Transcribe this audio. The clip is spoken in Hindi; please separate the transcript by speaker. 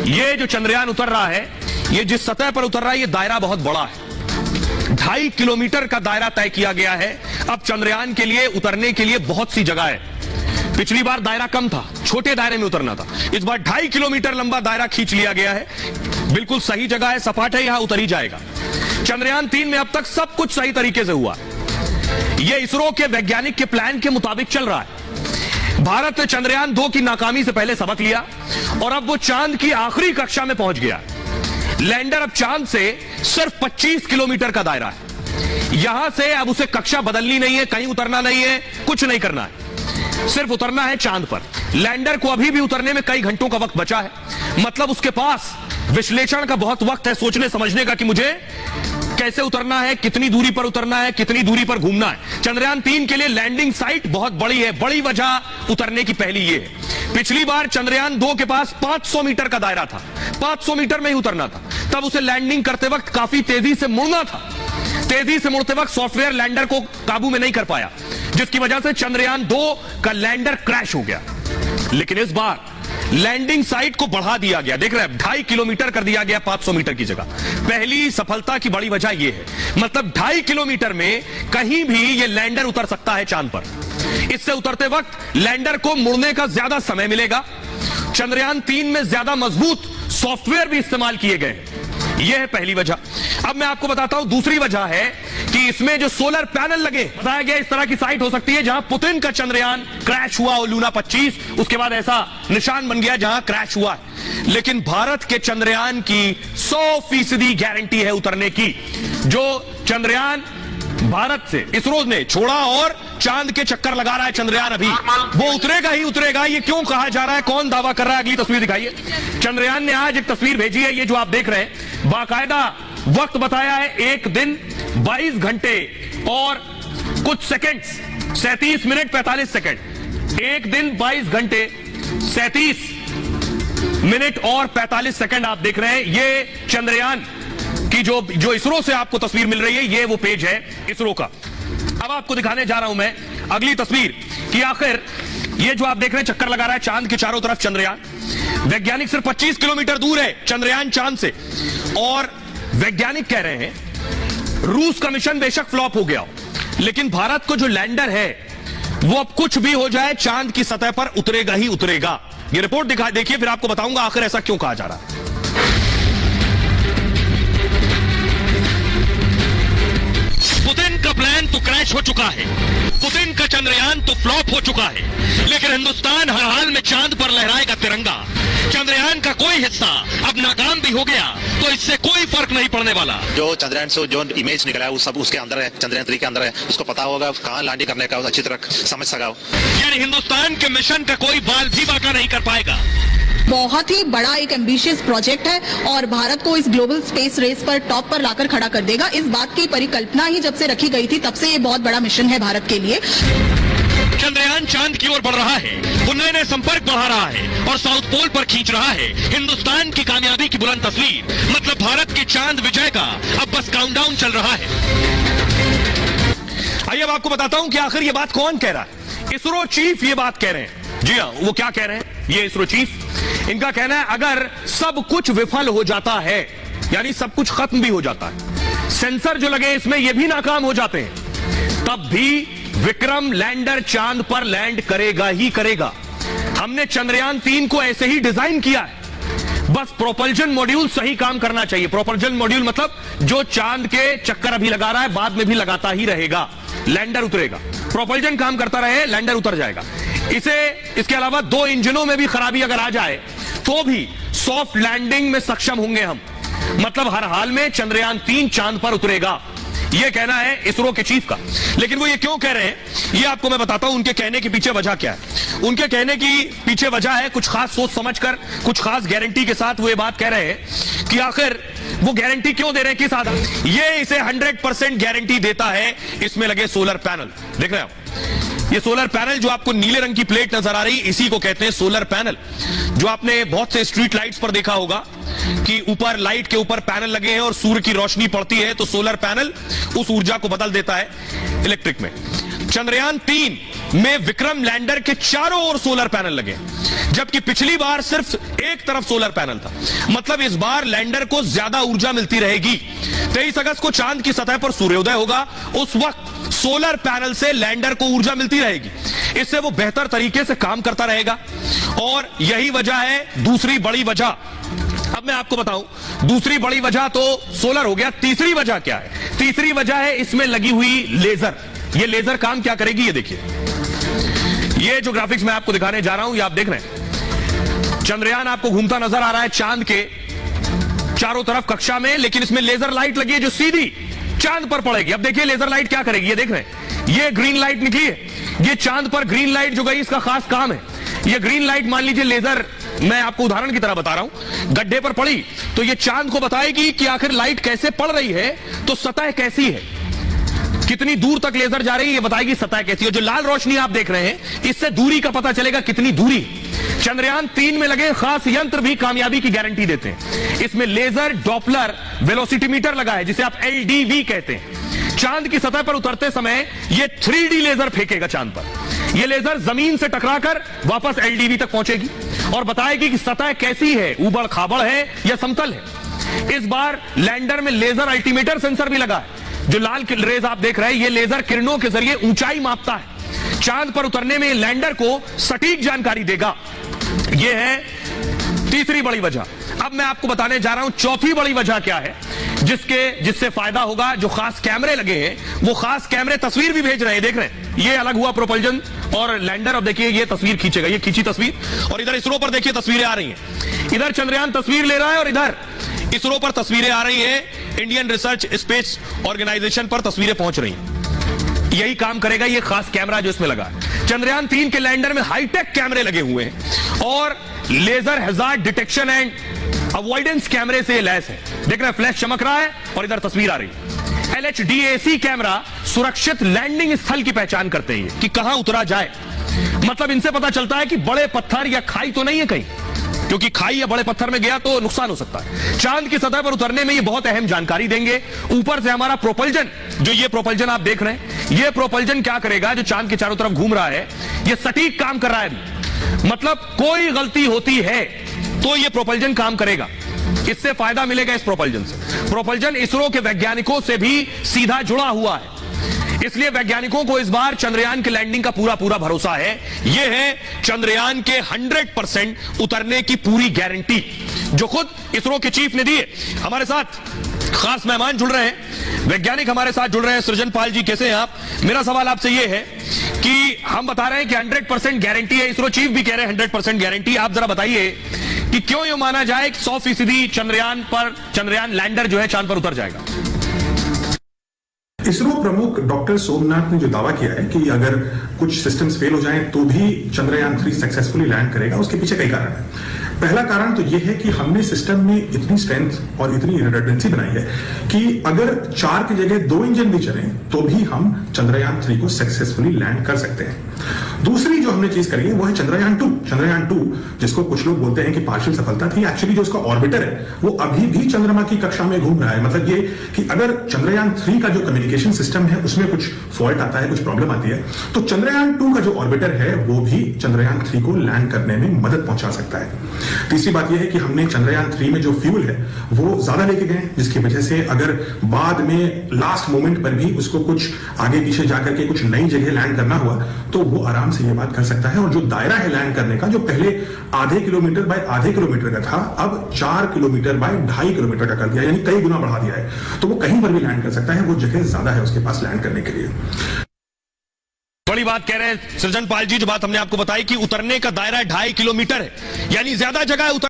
Speaker 1: ये जो चंद्रयान उतर रहा है, ये जिस सतह पर उतर रहा है, ये दायरा बहुत बड़ा है। 2.5 किलोमीटर का दायरा तय किया गया है। अब चंद्रयान के लिए उतरने के लिए बहुत सी जगह है। पिछली बार दायरा कम था, छोटे दायरे में उतरना था। इस बार 2.5 किलोमीटर लंबा दायरा खींच लिया गया है। बिल्कुल सही जगह है, सपाट है, यहां उतर ही जाएगा। चंद्रयान 3 में अब तक सब कुछ सही तरीके से हुआ है। यह इसरो के वैज्ञानिक के प्लान के मुताबिक चल रहा है। भारत ने चंद्रयान 2 की नाकामी से पहले सबक लिया और अब वो चांद की आखिरी कक्षा में पहुंच गया। लैंडर अब चांद से सिर्फ 25 किलोमीटर का दायरा है। यहां से अब उसे कक्षा बदलनी नहीं है, कहीं उतरना नहीं है, कुछ नहीं करना है, सिर्फ उतरना है चांद पर। लैंडर को अभी भी उतरने में कई घंटों का वक्त बचा है। मतलब उसके पास विश्लेषण का बहुत वक्त है, सोचने समझने का कि मुझे कैसे उतरना है, कितनी दूरी पर उतरना है, कितनी दूरी पर घूमना है। चंद्रयान 3 के लिए लैंडिंग साइट बहुत बड़ी है। बड़ी वजह उतरने की पहली ये है, पिछली बार चंद्रयान 2 के पास 500 मीटर का दायरा था, 500 मीटर में ही उतरना था। तब उसे लैंडिंग करते वक्त काफी तेजी से मुड़ना था। तेजी से मुड़ते वक्त सॉफ्टवेयर लैंडर को काबू में नहीं कर पाया, जिसकी वजह से चंद्रयान 2 का लैंडर क्रैश हो गया। लेकिन इस बार लैंडिंग साइट को बढ़ा दिया गया। देख रहे हैं, 2.5 किलोमीटर कर दिया गया 500 मीटर की जगह। पहली सफलता की बड़ी वजह यह है, मतलब 2.5 किलोमीटर में कहीं भी यह लैंडर उतर सकता है चांद पर। इससे उतरते वक्त लैंडर को मुड़ने का ज्यादा समय मिलेगा। चंद्रयान 3 में ज्यादा मजबूत सॉफ्टवेयर भी इस्तेमाल किए गए। यह है पहली वजह। अब मैं आपको बताता हूं दूसरी वजह है कि इसमें जो सोलर पैनल लगे, बताया गया इस तरह की साइट हो सकती है जहां पुतिन का चंद्रयान क्रैश हुआ, लूना 25, उसके बाद ऐसा निशान बन गया जहां क्रैश हुआ है। लेकिन भारत के चंद्रयान की 100% गारंटी है उतरने की। जो चंद्रयान भारत से इसरो ने छोड़ा और चांद के चक्कर लगा रहा है चंद्रयान, अभी वो उतरेगा ही उतरेगा। ये क्यों कहा जा रहा है, कौन दावा कर रहा है, अगली तस्वीर दिखाइए। चंद्रयान ने आज एक तस्वीर भेजी है, ये जो आप देख रहे हैं, बाकायदा वक्त बताया है 1 दिन 22 घंटे और कुछ सेकंड्स, 37 मिनट 45 सेकंड। 1 दिन 22 घंटे 37 मिनट और 45 सेकंड आप देख रहे हैं। ये चंद्रयान की जो इसरो से आपको तस्वीर मिल रही है, ये वो पेज है इसरो का। अब आपको दिखाने जा रहा हूं मैं अगली तस्वीर कि आखिर ये जो आप देख रहे हैं चक्कर लगा रहा है चांद के चारों तरफ चंद्रयान। वैज्ञानिक सिर्फ 25 किलोमीटर दूर है चंद्रयान चांद से, और वैज्ञानिक कह रहे हैं रूस का मिशन बेशक फ्लॉप हो गया हो, लेकिन भारत को जो लैंडर है वो अब कुछ भी हो जाए चांद की सतह पर उतरेगा ही उतरेगा। ये रिपोर्ट देखिए, फिर आपको बताऊंगा आखिर ऐसा क्यों कहा जा रहा है। पुतिन का प्लान तो क्रैश हो चुका है, पुतिन का चंद्रयान तो फ्लॉप हो चुका है, लेकिन हिंदुस्तान हर हाल में चांद पर लहराएगा तिरंगा। चंद्रयान का कोई हिस्सा अब नाकाम भी हो गया तो इससे कोई फर्क नहीं पड़ने वाला।
Speaker 2: जो चंद्रयान से जो इमेज निकला है वो सब उसके अंदर है, चंद्रयान 3 के अंदर है, उसको पता होगा कहां लैंडिंग करने का, अच्छी तरह समझ सका।
Speaker 1: यानी हिंदुस्तान के मिशन का कोई बाल भी बाका नहीं कर पाएगा।
Speaker 3: बहुत ही बड़ा एक एम्बिशियस प्रोजेक्ट है और भारत को इस ग्लोबल स्पेस रेस पर टॉप पर लाकर खड़ा कर देगा। इस बात की परिकल्पना ही जब से रखी गई थी तब से ये बहुत बड़ा मिशन है भारत के लिए।
Speaker 1: चंद्रयान चांद की ओर बढ़ रहा है, वो नए नए संपर्क बढ़ा रहा है और साउथ पोल पर खींच रहा है हिंदुस्तान की कामयाबी की बुलंद तस्वीर। मतलब भारत की चांद विजय का अब बस काउंटडाउन चल रहा है। आइए अब आपको बताता हूं कि आखिर ये बात कौन कह रहा है। इसरो चीफ ये बात कह रहे हैं। जी हां, वो क्या कह रहे हैं, ये इसरो चीफ, इनका कहना है अगर सब कुछ विफल हो जाता है, यानी सब कुछ खत्म भी हो जाता है, सेंसर जो लगे इसमें ये भी नाकाम हो जाते हैं, तब भी विक्रम लैंडर चांद पर लैंड करेगा ही करेगा। हमने चंद्रयान 3 को ऐसे ही डिजाइन किया है, बस प्रोपल्जन मॉड्यूल सही काम करना चाहिए। प्रोपल्जन मॉड्यूल मतलब जो चांद के चक्कर अभी लगा रहा है बाद में भी लगाता ही रहेगा, लैंडर उतरेगा। प्रोपल्जन काम करता रहे, लैंडर उतर जाएगा। इसके अलावा 2 इंजनों में भी खराबी अगर आ जाए तो भी सॉफ्ट लैंडिंग में सक्षम होंगे हम। मतलब हर हाल में चंद्रयान 3 चांद पर उतरेगा, यह कहना है इसरो के चीफ का। लेकिन वो ये क्यों कह रहे हैं, ये आपको मैं बताता हूं उनके कहने के पीछे वजह क्या है। उनके कहने की पीछे वजह है कुछ खास सोच समझकर, कुछ खास गारंटी के साथ वो ये बात कह रहे हैं कि आखिर वो गारंटी क्यों दे रहे हैं, किस आधार, ये इसे 100% गारंटी देता है इसमें लगे सोलर पैनल। देख रहे हो ये सोलर पैनल जो आपको नीले रंग की प्लेट नजर आ रही, इसी को कहते हैं सोलर पैनल। जो आपने बहुत से स्ट्रीट लाइट्स पर देखा होगा कि ऊपर लाइट के ऊपर पैनल लगे हैं और सूर्य की रोशनी पड़ती है तो सोलर पैनल उस ऊर्जा को बदल देता है इलेक्ट्रिक में। चंद्रयान 3 में विक्रम लैंडर के चारों ओर सोलर पैनल लगे, जबकि पिछली बार सिर्फ एक तरफ सोलर पैनल था। मतलब इस बार लैंडर को ज्यादा ऊर्जा मिलती रहेगी। 23 अगस्त को चांद की सतह पर सूर्योदय होगा, उस वक्त सोलर पैनल से लैंडर को ऊर्जा मिलती रहेगी। इससे वो बेहतर तरीके से काम करता रहेगा और यही वजह है दूसरी बड़ी वजह। अब मैं आपको बताऊं, दूसरी बड़ी वजह तो सोलर हो गया, तीसरी वजह क्या है? तीसरी वजह है इसमें लगी हुई लेजर। ये लेजर काम क्या करेगी, ये देखिए। ये जो ग्राफिक्स मैं आपको दिखाने जा रहा हूं, ये आप देख रहे हैं, चंद्रयान आपको घूमता नजर आ रहा है चांद के चारों तरफ कक्षा में, लेकिन इसमें लेजर लाइट लगी है जो सीधी चांद पर पड़ेगी। अब देखिए लेजर लाइट क्या करेगी, ये देख रहे हैं, ये ग्रीन लाइट निकली है, ये चांद पर ग्रीन लाइट जो गई, इसका खास काम है। ये ग्रीन लाइट मान लीजिए लेजर, मैं आपको उदाहरण की तरह बता रहा हूं, गड्ढे पर पड़ी तो ये चांद को बताएगी कि आखिर लाइट कैसे पड़ रही है, तो सतह कैसी है, कितनी दूर तक लेजर जा रही है, ये बताएगी सतह कैसी है। जो लाल रोशनी आप देख रहे हैं, इससे दूरी का पता चलेगा कितनी दूरी। चंद्रयान 3 में लगे खास यंत्र भी कामयाबी की गारंटी देते हैं। इसमें लेजर डॉपलर वेलोसिटीमीटर लगा है, जिसे आप LDV कहते हैं। चांद की सतह पर उतरते समय यह 3D लेजर फेंकेगा चांद पर। यह लेजर जमीन से टकराकर वापस LDV तक पहुंचेगी और बताएगी कि सतह कैसी है, उबड़ खाबड़ है या समतल है। इस बार लैंडर में लेजर अल्टीमीटर सेंसर भी लगा है। जो लाल रेज आप देख रहे हैं, यह लेजर किरणों के जरिए ऊंचाई मापता है। चांद पर उतरने में लैंडर को सटीक जानकारी देगा। यह है तीसरी बड़ी वजह। अब मैं आपको बताने जा रहा हूं चौथी बड़ी वजह क्या है, जिससे फायदा होगा। जो खास कैमरे लगे हैं, वो खास कैमरे तस्वीर भी भेज रहे हैं, देख रहे हैं। ये अलग हुआ प्रोपल्जन और लैंडर। अब देखिए ये तस्वीर खींचेगा, ये खींची तस्वीर, और इधर इसरो पर देखिए तस्वीरें आ रही हैं। इधर चंद्रयान तस्वीर ले रहा है और इधर इसरो पर तस्वीरें आ रही हैं। इंडियन रिसर्च स्पेस ऑर्गेनाइजेशन पर तस्वीरें पहुंच रही हैं। यही काम करेगा ये खास कैमरा जो इसमें लगा है। चंद्रयान 3 के लैंडर में हाईटेक कैमरे लगे हुए हैं और laser hazard detection and avoidance कैमरे से लैस है। देख रहे हैं, फ्लैश चमक रहा है और इधर तस्वीर आ रही है। LHDAC कैमरा सुरक्षित लैंडिंग स्थल की पहचान करते हैं कि कहां उतरा जाए। मतलब इनसे पता चलता है कि बड़े पत्थर या खाई तो नहीं है कहीं, क्योंकि खाई या बड़े पत्थर में गया तो नुकसान हो सकता है। चांद की सतह पर उतरने में ये बहुत अहम जानकारी देंगे। ऊपर से हमारा प्रोपल्जन, जो ये प्रोपल्जन आप देख रहे हैं, ये प्रोपल्जन क्या करेगा, जो चांद के चारों तरफ घूम रहा है, ये सटीक काम कर रहा है अभी। मतलब कोई गलती होती है तो ये प्रोपल्जन काम करेगा। इससे फायदा मिलेगा इस प्रोपल्जन से। प्रोपल्जन इसरो के वैज्ञानिकों से भी सीधा जुड़ा हुआ है, इसलिए वैज्ञानिकों को इस बार चंद्रयान के लैंडिंग का पूरा भरोसा है। यह है चंद्रयान के 100% उतरने की पूरी गारंटी, जो खुद इसरो के चीफ ने दी है। हमारे साथ खास मेहमान जुड़ रहे हैं, वैज्ञानिक हमारे साथ जुड़ रहे हैं। सृजन पाल जी, कैसे हैं आप? मेरा सवाल आपसे यह है कि हम बता रहे हैं कि 100% गारंटी है, इसरो चीफ भी कह रहे हैं 100% गारंटी। आप जरा बताइए कि क्यों यह माना जाए कि 100% चंद्रयान लैंडर जो है चांद पर उतर जाएगा?
Speaker 4: इसरो प्रमुख डॉक्टर सोमनाथ ने जो दावा किया है कि अगर कुछ सिस्टम्स फेल हो जाएं तो भी चंद्रयान 3 सक्सेसफुली लैंड करेगा, उसके पीछे कई कारण है। पहला कारण तो यह है कि हमने सिस्टम में इतनी स्ट्रेंथ और इतनी रिडंडेंसी बनाई है कि अगर 4 की जगह 2 इंजन भी चलें तो भी हम चंद्रयान 3 को सक्सेसफुली लैंड कर सकते हैं। दूसरी जो हमने चीज करी है वो है चंद्रयान 2। चंद्रयान 2 जिसको कुछ लोग बोलते हैं कि पार्शियल सफलता थी, एक्चुअली जो उसका ऑर्बिटर है वो अभी भी चंद्रमा की कक्षा में घूम रहा है। मतलब ये कि अगर चंद्रयान 3 का जो कम्युनिकेशन सिस्टम है उसमें कुछ फॉल्ट आता है, कुछ प्रॉब्लम आती है, तो चंद्रयान 2 का जो ऑर्बिटर है वो भी चंद्रयान 3 को लैंड करने में मदद पहुंचा सकता है। तीसरी बात यह है कि हमने चंद्रयान 3 में जो फ्यूल है वो ज्यादा लेके गए, जिसकी वजह से अगर बाद में लास्ट मोमेंट पर भी उसको कुछ आगे पीछे जाकर के कुछ नई जगह लैंड करना हुआ तो वो आराम से ये बात कर सकता है। और जो दायरा है लैंड करने का, जो पहले ½ किलोमीटर बाय ½ किलोमीटर का था, अब 4 किलोमीटर बाय 2.5 किलोमीटर का कर दिया, यानी कई गुना बढ़ा दिया है। तो वो कहीं पर भी लैंड कर सकता है, वो जगह ज्यादा है उसके पास लैंड करने के लिए।
Speaker 1: बड़ी बात कह रहे हैं सृजन पाल जी, जो बात हमने आपको बताई कि उतरने का दायरा 2.5 किलोमीटर है, यानी ज्यादा जगह उतर